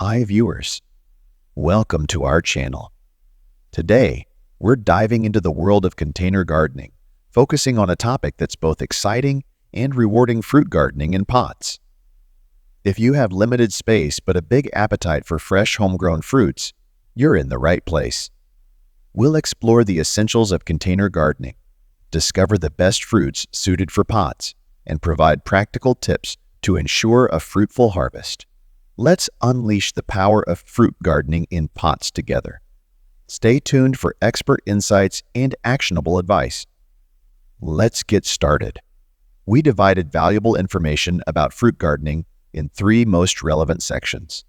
Hi viewers, welcome to our channel. Today, we're diving into the world of container gardening, focusing on a topic that's both exciting and rewarding: fruit gardening in pots. If you have limited space but a big appetite for fresh homegrown fruits, you're in the right place. We'll explore the essentials of container gardening, discover the best fruits suited for pots, and provide practical tips to ensure a fruitful harvest. Let's unleash the power of fruit gardening in pots together. Stay tuned for expert insights and actionable advice. Let's get started. We divided valuable information about fruit gardening in 3 most relevant sections.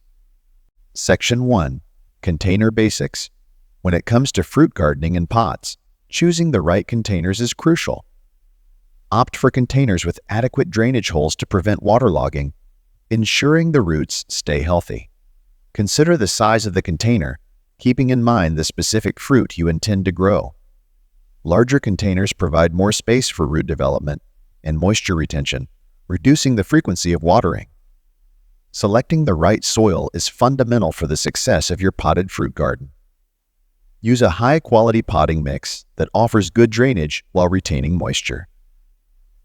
Section 1. Container Basics. When it comes to fruit gardening in pots, choosing the right containers is crucial. Opt for containers with adequate drainage holes to prevent waterlogging, ensuring the roots stay healthy. Consider the size of the container, keeping in mind the specific fruit you intend to grow. Larger containers provide more space for root development and moisture retention, reducing the frequency of watering. Selecting the right soil is fundamental for the success of your potted fruit garden. Use a high-quality potting mix that offers good drainage while retaining moisture.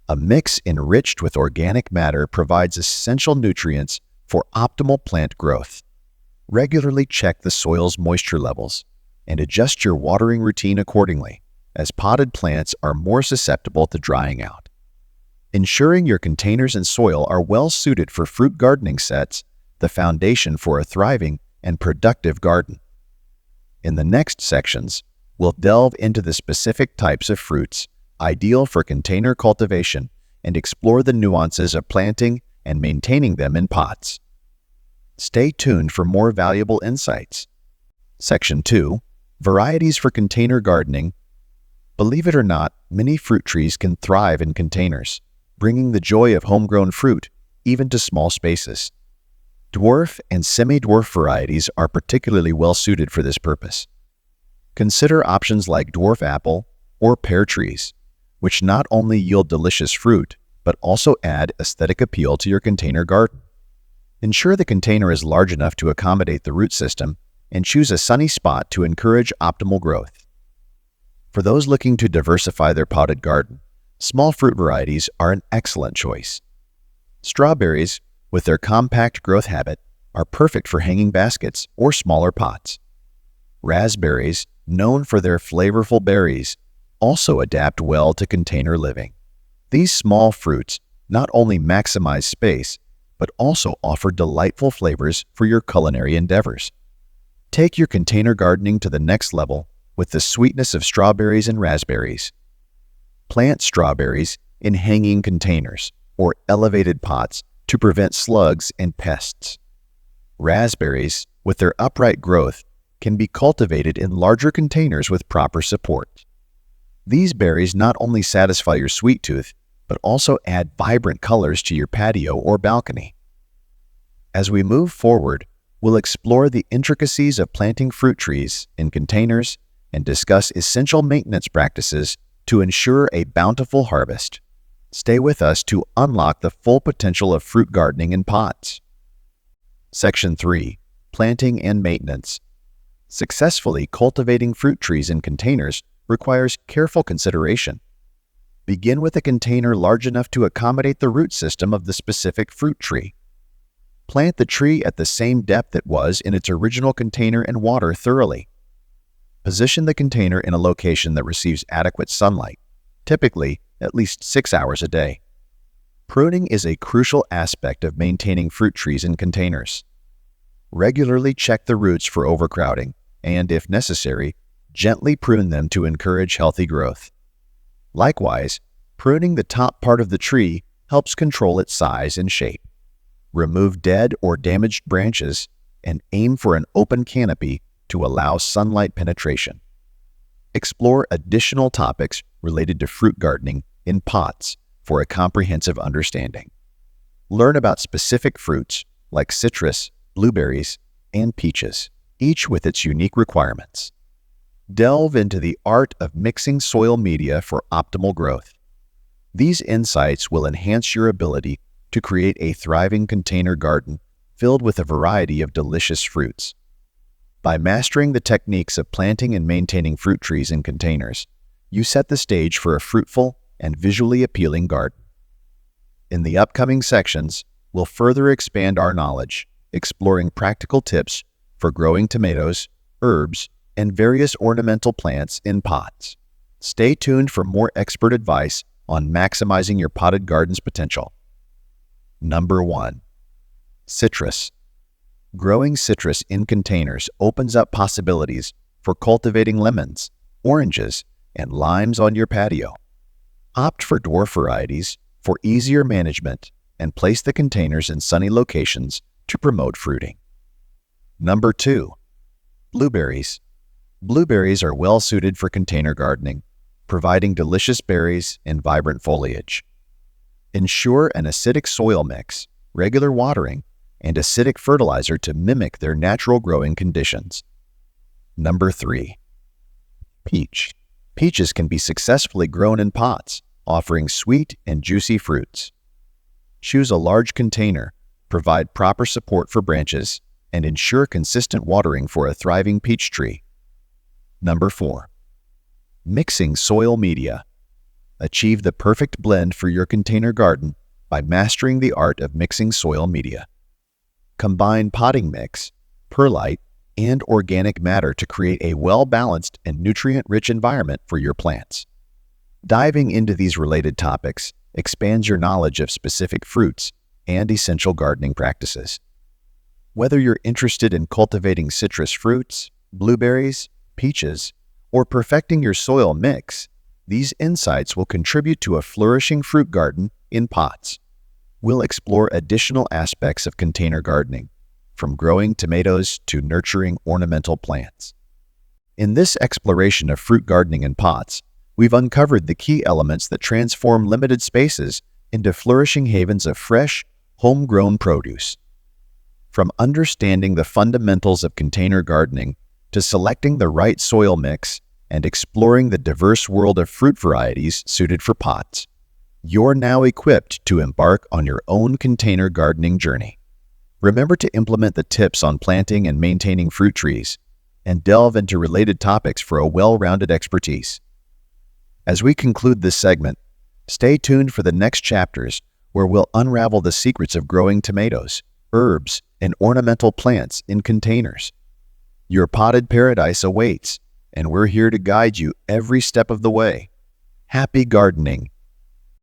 A mix enriched with organic matter provides essential nutrients for optimal plant growth. Regularly check the soil's moisture levels and adjust your watering routine accordingly, as potted plants are more susceptible to drying out. Ensuring your containers and soil are well suited for fruit gardening sets the foundation for a thriving and productive garden. In the next sections, we'll delve into the specific types of fruits ideal for container cultivation and explore the nuances of planting and maintaining them in pots. Stay tuned for more valuable insights. Section 2. Varieties for container gardening. Believe it or not, many fruit trees can thrive in containers, bringing the joy of homegrown fruit even to small spaces. Dwarf and semi-dwarf varieties are particularly well suited for this purpose. Consider options like dwarf apple or pear trees, which not only yield delicious fruit, but also add aesthetic appeal to your container garden. Ensure the container is large enough to accommodate the root system, and choose a sunny spot to encourage optimal growth. For those looking to diversify their potted garden, small fruit varieties are an excellent choice. Strawberries, with their compact growth habit, are perfect for hanging baskets or smaller pots. Raspberries, known for their flavorful berries, also adapt well to container living. These small fruits not only maximize space, but also offer delightful flavors for your culinary endeavors. Take your container gardening to the next level with the sweetness of strawberries and raspberries. Plant strawberries in hanging containers or elevated pots to prevent slugs and pests. Raspberries, with their upright growth, can be cultivated in larger containers with proper support. These berries not only satisfy your sweet tooth, but also add vibrant colors to your patio or balcony. As we move forward, we'll explore the intricacies of planting fruit trees in containers and discuss essential maintenance practices to ensure a bountiful harvest. Stay with us to unlock the full potential of fruit gardening in pots. Section 3. Planting and Maintenance. Successfully cultivating fruit trees in containers requires careful consideration. Begin with a container large enough to accommodate the root system of the specific fruit tree. Plant the tree at the same depth it was in its original container and water thoroughly. Position the container in a location that receives adequate sunlight, typically at least 6 hours a day. Pruning is a crucial aspect of maintaining fruit trees in containers. Regularly check the roots for overcrowding and, if necessary, gently prune them to encourage healthy growth. Likewise, pruning the top part of the tree helps control its size and shape. Remove dead or damaged branches and aim for an open canopy to allow sunlight penetration. Explore additional topics related to fruit gardening in pots for a comprehensive understanding. Learn about specific fruits like citrus, blueberries, and peaches, each with its unique requirements. Delve into the art of mixing soil media for optimal growth. These insights will enhance your ability to create a thriving container garden filled with a variety of delicious fruits. By mastering the techniques of planting and maintaining fruit trees in containers, you set the stage for a fruitful and visually appealing garden. In the upcoming sections, we'll further expand our knowledge, exploring practical tips for growing tomatoes, herbs, and various ornamental plants in pots. Stay tuned for more expert advice on maximizing your potted garden's potential. Number 1. Citrus. Growing citrus in containers opens up possibilities for cultivating lemons, oranges, and limes on your patio. Opt for dwarf varieties for easier management and place the containers in sunny locations to promote fruiting. Number 2. Blueberries. Blueberries are well suited for container gardening, providing delicious berries and vibrant foliage. Ensure an acidic soil mix, regular watering, and acidic fertilizer to mimic their natural growing conditions. Number 3. Peach. Peaches can be successfully grown in pots, offering sweet and juicy fruits. Choose a large container, provide proper support for branches, and ensure consistent watering for a thriving peach tree. Number 4. Mixing soil media. Achieve the perfect blend for your container garden by mastering the art of mixing soil media. Combine potting mix, perlite, and organic matter to create a well-balanced and nutrient-rich environment for your plants. Diving into these related topics expands your knowledge of specific fruits and essential gardening practices. Whether you're interested in cultivating citrus fruits, blueberries, peaches, or perfecting your soil mix, these insights will contribute to a flourishing fruit garden in pots. We'll explore additional aspects of container gardening, from growing tomatoes to nurturing ornamental plants. In this exploration of fruit gardening in pots, we've uncovered the key elements that transform limited spaces into flourishing havens of fresh, homegrown produce. From understanding the fundamentals of container gardening to selecting the right soil mix and exploring the diverse world of fruit varieties suited for pots, you're now equipped to embark on your own container gardening journey. Remember to implement the tips on planting and maintaining fruit trees, and delve into related topics for a well-rounded expertise. As we conclude this segment, stay tuned for the next chapters where we'll unravel the secrets of growing tomatoes, herbs, and ornamental plants in containers. Your potted paradise awaits, and we're here to guide you every step of the way. Happy gardening,